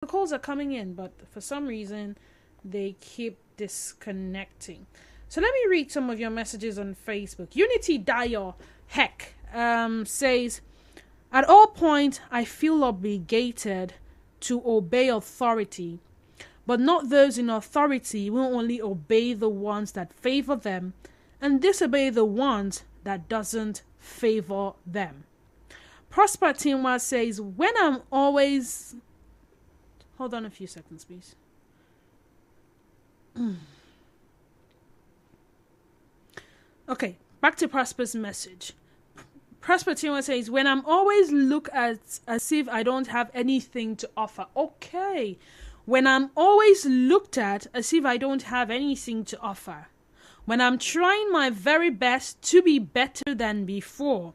The calls are coming in, but for some reason, they keep disconnecting. So let me read some of your messages on Facebook. Unity Dio Heck says, at all points, I feel obligated to obey authority, but not those in authority will only obey the ones that favor them and disobey the ones that doesn't favor them. Prosper Tinwa says, when I'm always... Hold on a few seconds, please. Okay, back to Prosper's message. Prosper Tinwa says, when I'm always looked at as if I don't have anything to offer. Okay. When I'm always looked at as if I don't have anything to offer. When I'm trying my very best to be better than before,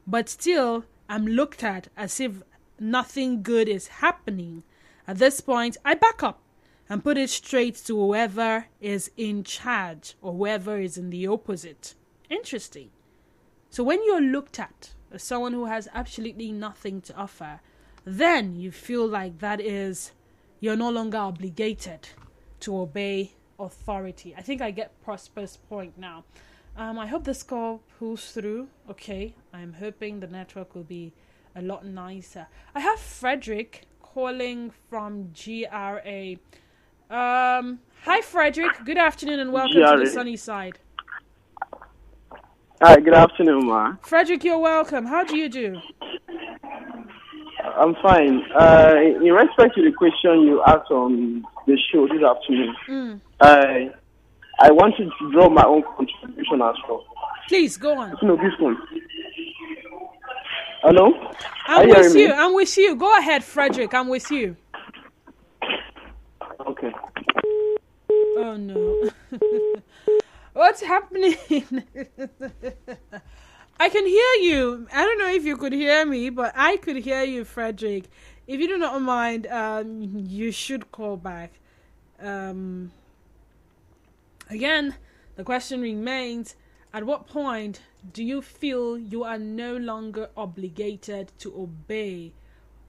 but still I'm looked at as if nothing good is happening. At this point, I back up and put it straight to whoever is in charge or whoever is in the opposite. Interesting. So when you're looked at as someone who has absolutely nothing to offer, then you feel like you're no longer obligated to obey authority. I think I get Prosper's point now. I hope this call pulls through. Okay, I'm hoping the network will be a lot nicer. I have Frederick calling from GRA. Hi Frederick, good afternoon and welcome to the sunny side. Hi, good afternoon, ma. Frederick, you're welcome. How do you do? I'm fine. In respect to the question you asked on the show this afternoon, I wanted to draw my own contribution as well. Please, go on. No, this one. Hello? I'm with you. I'm with you. Go ahead, Frederick. I'm with you. Okay. Oh, no. What's happening? I can hear you. I don't know if you could hear me, but I could hear you, Frederick. If you do not mind, you should call back. Again, the question remains, at what point do you feel you are no longer obligated to obey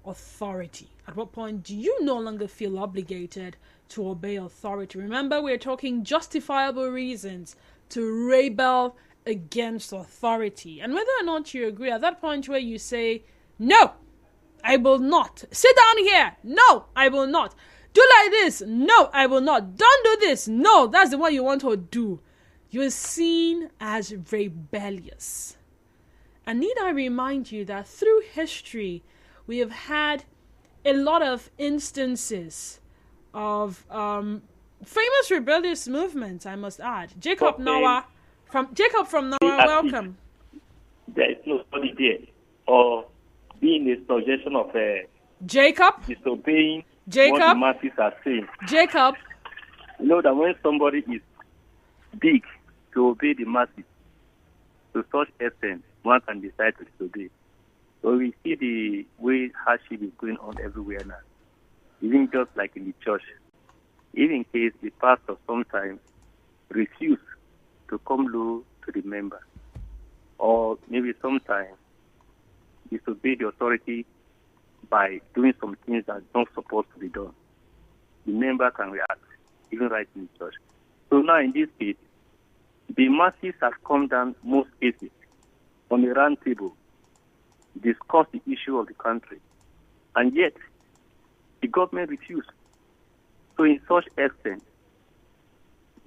authority? At what point do you no longer feel obligated to obey authority? Remember, we're talking justifiable reasons to rebel against authority. And whether or not you agree, at that point where you say, no, I will not. Sit down here. No, I will not. Do like this. No, I will not. Don't do this. No, that's the one you want to do. You're seen as rebellious. And need I remind you that through history, we have had a lot of instances of famous rebellious movements, I must add. Jacob from Noah, welcome. There is nobody there, or being a suggestion of Jacob disobeying Jacob what the masses are saying. Jacob, you know that when somebody is big to obey the masses to such extent, one can decide to disobey. So we see the way hardship is going on everywhere now, even just like in the church. Even in case the pastor sometimes refuse to come low to the member, or maybe sometimes disobey the authority by doing some things that are not supposed to be done, the member can react, even right in the church. So now in this case, the masses have come down most cases on a round table, discuss the issue of the country, and yet the government refused. So in such extent,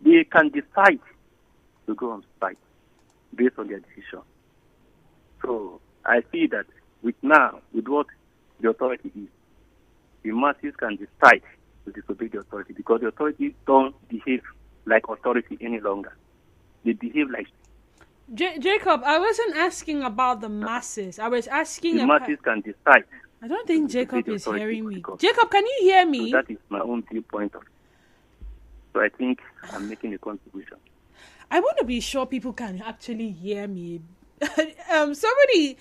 they can decide to go on strike based on their decision. So I see that with what the authority is, the masses can decide to disobey the authority because the authorities don't behave like authority any longer. They behave like... Jacob, I wasn't asking about the masses. I was asking the masses can decide. I don't think Jacob is hearing me. Jacob, can you hear me? So that is my own viewpoint of it. So I think I'm making a contribution. I want to be sure people can actually hear me. Somebody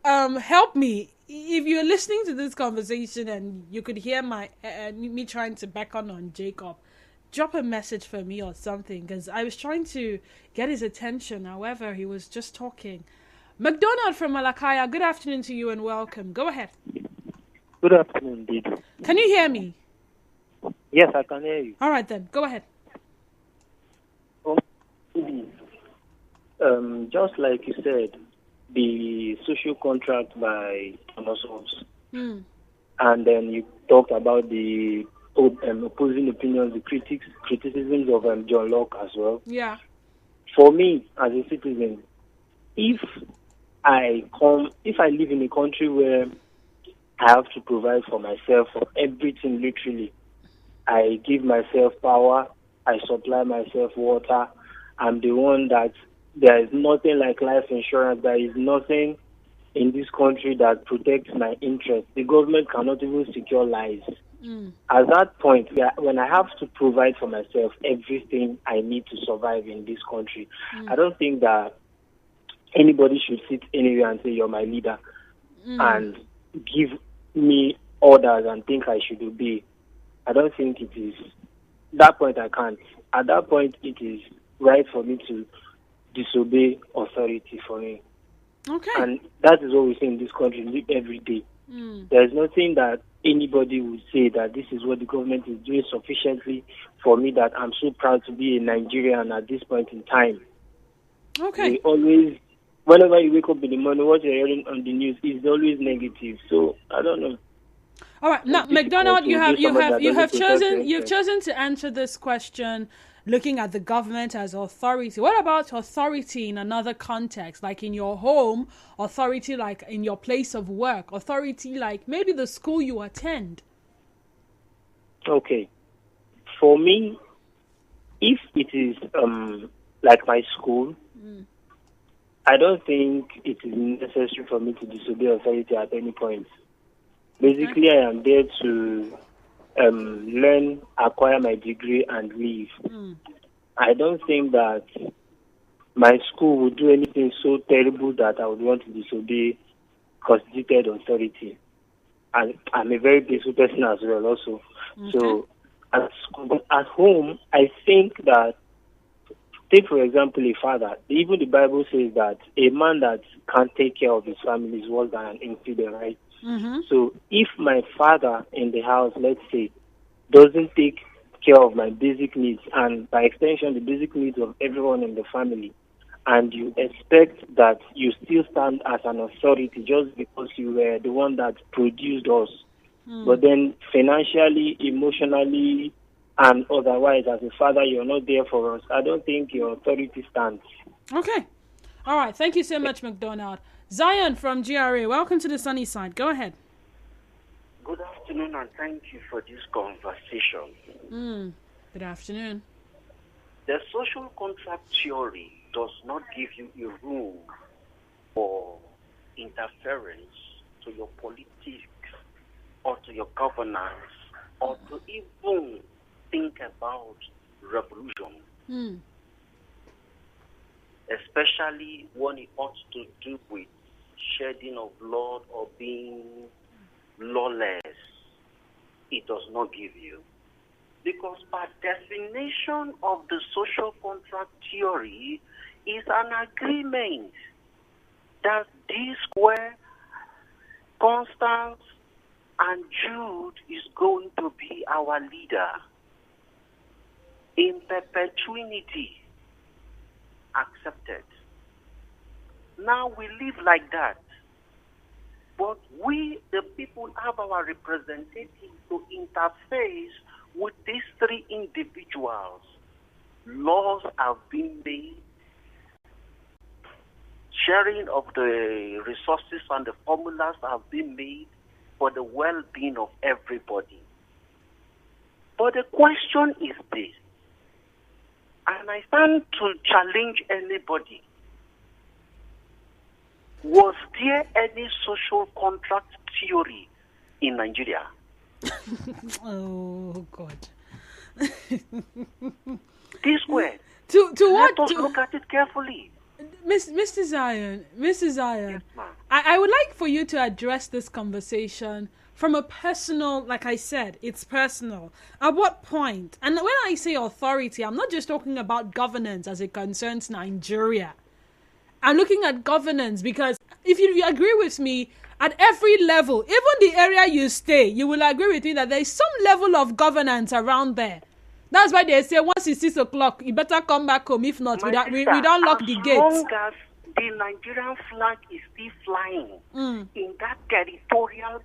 help me. If you're listening to this conversation and you could hear me trying to back on Jacob, drop a message for me or something, because I was trying to get his attention. However, he was just talking. McDonald from Malakaya, good afternoon to you and welcome. Go ahead. Good afternoon, indeed. Can you hear me? Yes, I can hear you. All right, then. Go ahead. Just like you said, the social contract by Thomas Hobbes, and then you talked about the opposing opinions, the criticisms of John Locke as well. Yeah. For me, as a citizen, if I live in a country where I have to provide for myself for everything, literally, I give myself power, I supply myself water, I'm the one that there is nothing like life insurance, there is nothing in this country that protects my interests. The government cannot even secure lives. At that point, when I have to provide for myself everything I need to survive in this country, I don't think that anybody should sit anywhere and say, you're my leader, and give me orders and think I should obey. I don't think it is. That point I can't. At that point, it is right for me to disobey authority for me. Okay. And that is what we see in this country, live every day. There is nothing that anybody would say that this is what the government is doing sufficiently for me that I'm so proud to be a Nigerian at this point in time. Okay. They always, whenever you wake up in the morning, what you're hearing on the news is always negative. So I don't know. All right. Now, McDonald, you have chosen to answer this question looking at the government as authority. What about authority in another context, like in your home, authority like in your place of work, authority like maybe the school you attend? Okay. For me, if it is like my school, I don't think it is necessary for me to disobey authority at any point. Basically, I am there to learn, acquire my degree, and leave. I don't think that my school would do anything so terrible that I would want to disobey constituted authority. And I'm a very peaceful person as well also. So at school, but at home, I think that, take for example a father, even the Bible says that a man that can't take care of his family is worse than an infidel, right? So if my father in the house, let's say, doesn't take care of my basic needs, and by extension the basic needs of everyone in the family, and you expect that you still stand as an authority just because you were the one that produced us, but then financially, emotionally, and otherwise as a father you're not there for us, I don't think your authority stands. Okay. All right. Thank you so much, McDonald. Zion from GRA, welcome to the sunny side. Go ahead. Good afternoon, and thank you for this conversation. Good afternoon. The social contract theory does not give you a room for interference to your politics or to your governance or to even think about revolution, especially when it ought to do with shedding of blood or being lawless. It does not give you. Because by definition of the social contract theory is an agreement that D Square, Constance, and Jude is going to be our leader in perpetuity. Accepted. Now we live like that. But we, the people, have our representatives to interface with these three individuals. Laws have been made. Sharing of the resources and the formulas have been made for the well-being of everybody. But the question is this, and I stand to challenge anybody. Was there any social contract theory in Nigeria? Oh, God. This way. To what? Let us look at it carefully. Mr. Zion, Yes, ma'am. I would like for you to address this conversation from a personal, like I said, it's personal. At what point? And when I say authority, I'm not just talking about governance as it concerns Nigeria. I'm looking at governance because if you agree with me, at every level, even the area you stay, you will agree with me that there is some level of governance around there. That's why they say once it's 6 o'clock, you better come back home. If not, we don't lock the gates. As long as the Nigerian flag is still flying in that territorial,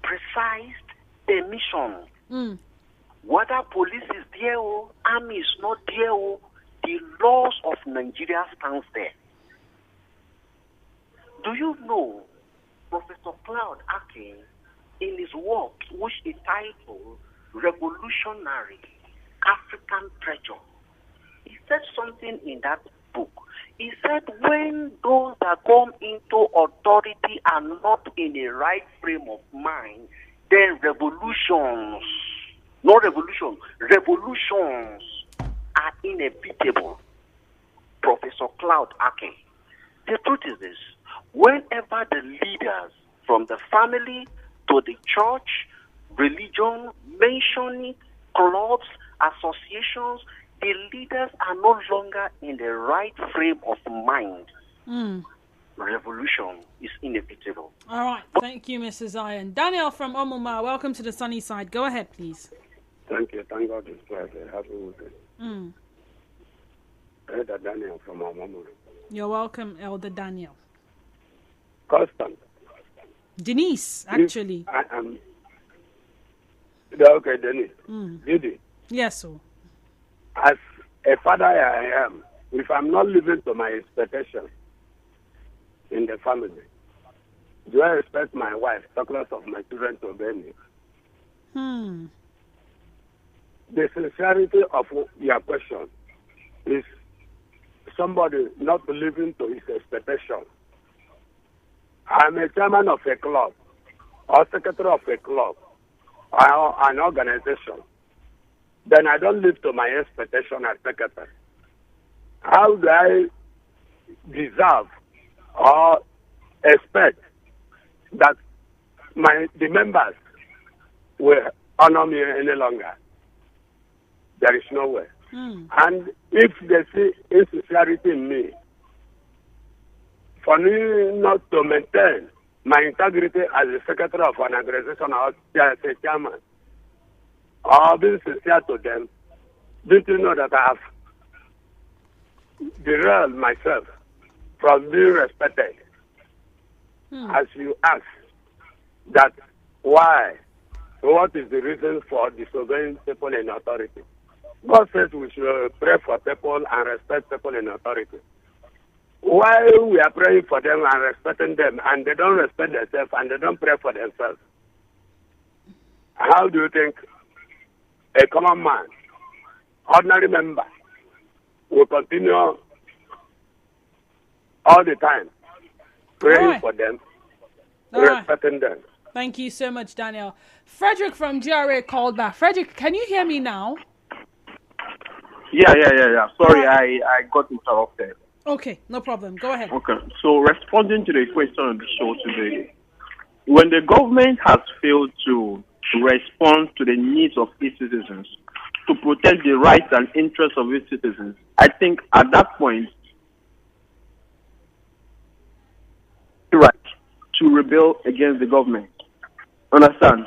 precise permission, whether police is there or army is not there, the laws of Nigeria stands there. Do you know Professor Cloud Ake, in his work, which is titled Revolutionary African Treasure, he said something in that book. He said when those that come into authority are not in the right frame of mind, then revolutions are inevitable. Professor Cloud Ake. The truth is this: whenever the leaders from the family to the church, religion, mention it, clubs, associations, the leaders are no longer in the right frame of mind. Revolution is inevitable. All right. Thank you, Mrs. Zion. Daniel from Omuma, welcome to the sunny side. Go ahead, please. Thank you. Thank God it's Friday. Happy weekend. Elder Daniel from Omuma. You're welcome, Elder Daniel. Constant. Denise, actually. I am. Okay, Denise. Judy. Yes, sir. As a father I am, if I'm not living to my expectation in the family, do I expect my wife, talk less of my children, to obey me? The sincerity of your question is somebody not living to his expectation. I'm a chairman of a club, or secretary of a club, or an organization. Then I don't live to my expectation as secretary. How do I deserve or expect that the members will honor me any longer? There is no way. And if they see insincerity in me, for me not to maintain my integrity as a secretary of an organization or as a chairman, or being sincere to them, didn't you know that I have derailed myself from being respected? As you ask, that why? What is the reason for disobeying people in authority? God says we should pray for people and respect people in authority. Why we are praying for them and respecting them, and they don't respect themselves and they don't pray for themselves? How do you think a common man, ordinary member, will continue all the time praying for them, respecting them? Thank you so much, Daniel. Frederick from GRA called back. Frederick, can you hear me now? Yeah. Sorry, I got interrupted. Okay, no problem. Go ahead. Okay, so responding to the question on the show today, when the government has failed to respond to the needs of its citizens, to protect the rights and interests of its citizens, I think at that point, right to rebel against the government. Understand?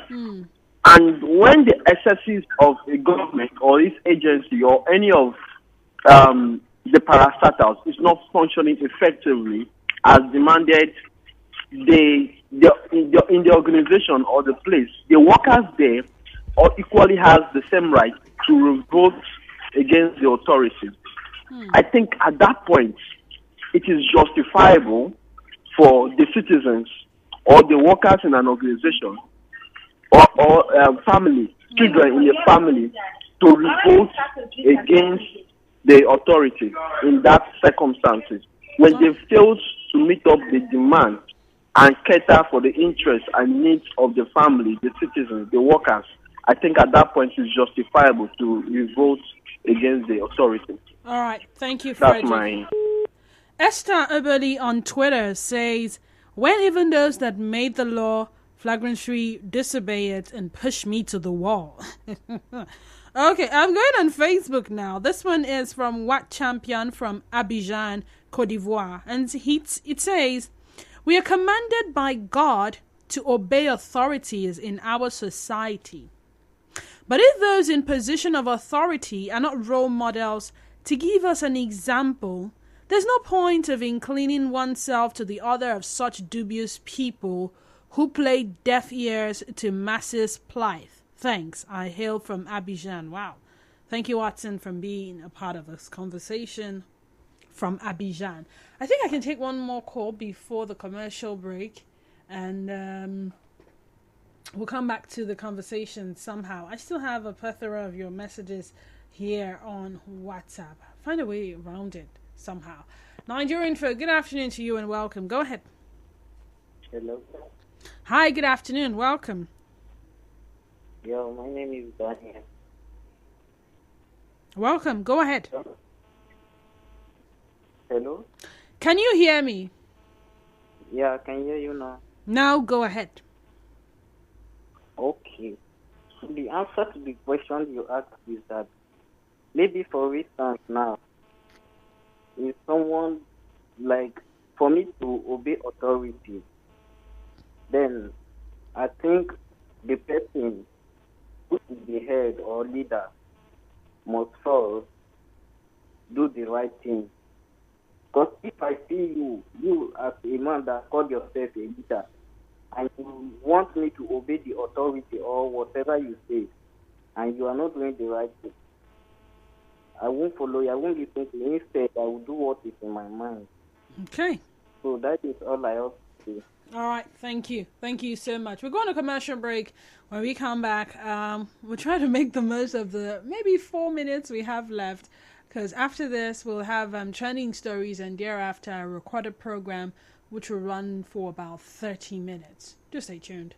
And when the excesses of a government or its agency or any of the parastatals is not functioning effectively as demanded, in the organization or the place, the workers there or equally has the same right to revolt against the authority. I think at that point, it is justifiable for the citizens or the workers in an organization or family, children in a family, to revolt against the authority in that circumstances. When they fail to meet up the demand and cater for the interests and needs of the family, the citizens, the workers, I think at that point it's justifiable to revolt against the authority. All right. Thank you, Frederick. That's mine. Esther Ubeli on Twitter says, when even those that made the law flagrantly disobey it and push me to the wall. Okay, I'm going on Facebook now. This one is from Wat Champion from Abidjan, Cote d'Ivoire. And it says, We are commanded by God to obey authorities in our society. But if those in position of authority are not role models to give us an example, there's no point of inclining oneself to the order of such dubious people who play deaf ears to masses' plight. Thanks. I hail from Abidjan. Wow. Thank you, Watson, for being a part of this conversation from Abidjan. I think I can take one more call before the commercial break, and we'll come back to the conversation somehow. I still have a plethora of your messages here on WhatsApp. Find a way around it somehow. Nigerian for good afternoon to you and welcome. Go ahead. Hello. Hi, good afternoon. Welcome. Yo, my name is Daniel. Welcome. Go ahead. Hello? Can you hear me? Yeah, I can hear you now. Now go ahead. Okay. So the answer to the question you asked is that maybe for instance now, if someone like for me to obey authority, then I think the person who is the head or leader must first do the right thing. Because if I see you as a man that called yourself a leader, and you want me to obey the authority or whatever you say, and you are not doing the right thing, I won't follow you. I won't listen to you. Instead, I will do what is in my mind. Okay. So that is all I have to say. All right. Thank you. Thank you so much. We're going to commercial break. When we come back, we'll try to make the most of the maybe 4 minutes we have left. Because after this, we'll have trending stories and thereafter a recorded program which will run for about 30 minutes. Just stay tuned.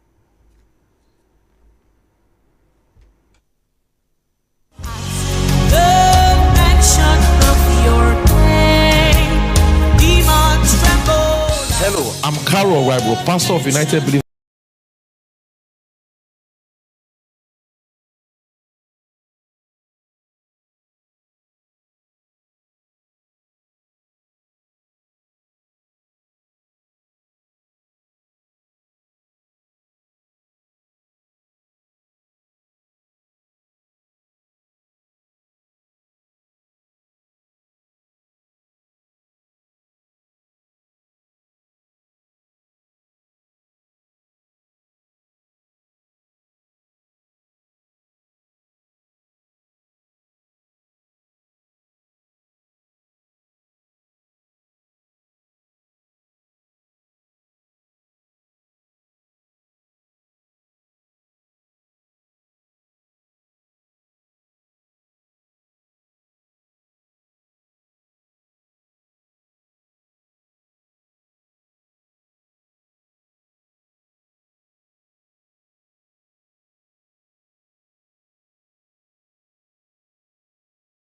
Hello, I'm Carol Weibro, pastor of United Believers.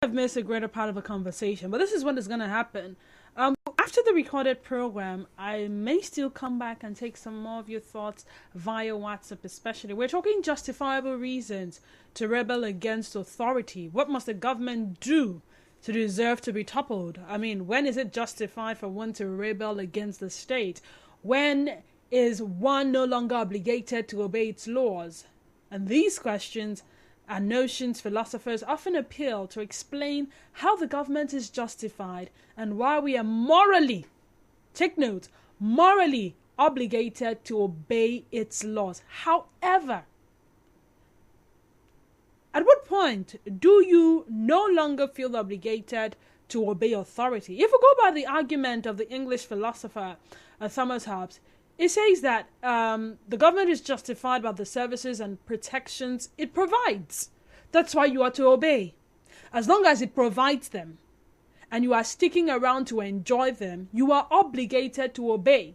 I've missed a greater part of the conversation, but this is what is going to happen. After the recorded program, I may still come back and take some more of your thoughts via WhatsApp, especially. We're talking justifiable reasons to rebel against authority. What must the government do to deserve to be toppled? I mean, when is it justified for one to rebel against the state? When is one no longer obligated to obey its laws? And these questions and notions philosophers often appeal to explain how the government is justified and why we are morally, take note, morally obligated to obey its laws. However, at what point do you no longer feel obligated to obey authority? If we go by the argument of the English philosopher Thomas Hobbes, it says that the government is justified by the services and protections it provides. That's why you are to obey. As long as it provides them and you are sticking around to enjoy them, you are obligated to obey.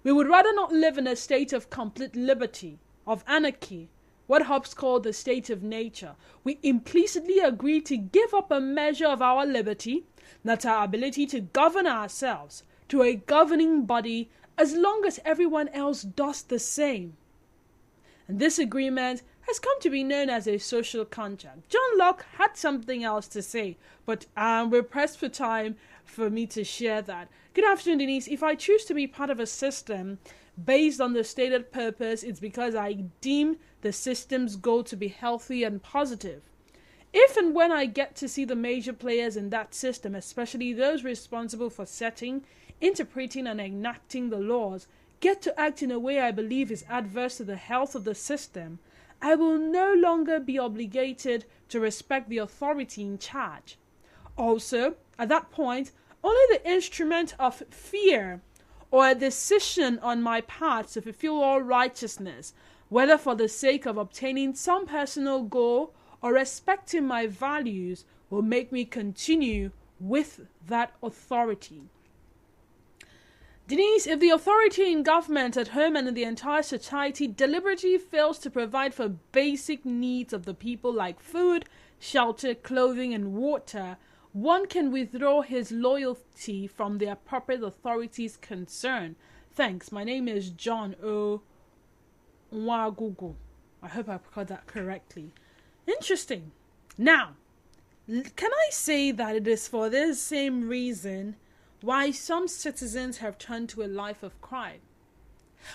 We would rather not live in a state of complete liberty, of anarchy, what Hobbes called the state of nature. We implicitly agree to give up a measure of our liberty, that's our ability to govern ourselves, to a governing body as long as everyone else does the same. And this agreement has come to be known as a social contract. John Locke had something else to say, but we're pressed for time for me to share that. Good afternoon, Denise. If I choose to be part of a system based on the stated purpose, it's because I deem the system's goal to be healthy and positive. If and when I get to see the major players in that system, especially those responsible for setting, interpreting, and enacting the laws, get to act in a way I believe is adverse to the health of the system, I will no longer be obligated to respect the authority in charge. Also, at that point, only the instrument of fear or a decision on my part to fulfill all righteousness, whether for the sake of obtaining some personal goal or respecting my values, will make me continue with that authority. Denise, if the authority in government at home and in the entire society deliberately fails to provide for basic needs of the people like food, shelter, clothing, and water, one can withdraw his loyalty from the appropriate authorities concerned. Thanks. My name is John O. Nwagugu. I hope I got that correctly. Interesting. Now, can I say that it is for this same reason why some citizens have turned to a life of crime?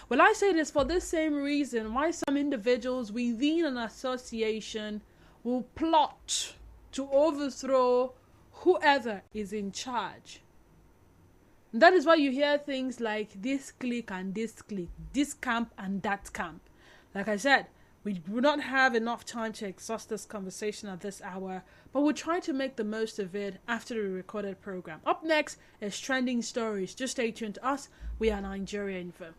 Well, I say it is for this same reason why some individuals within an association will plot to overthrow whoever is in charge. And that is why you hear things like this clique and this clique, this camp and that camp. Like I said, we do not have enough time to exhaust this conversation at this hour, but we'll try to make the most of it after the recorded program. Up next is Trending Stories. Just stay tuned to us. We are Nigeria Info.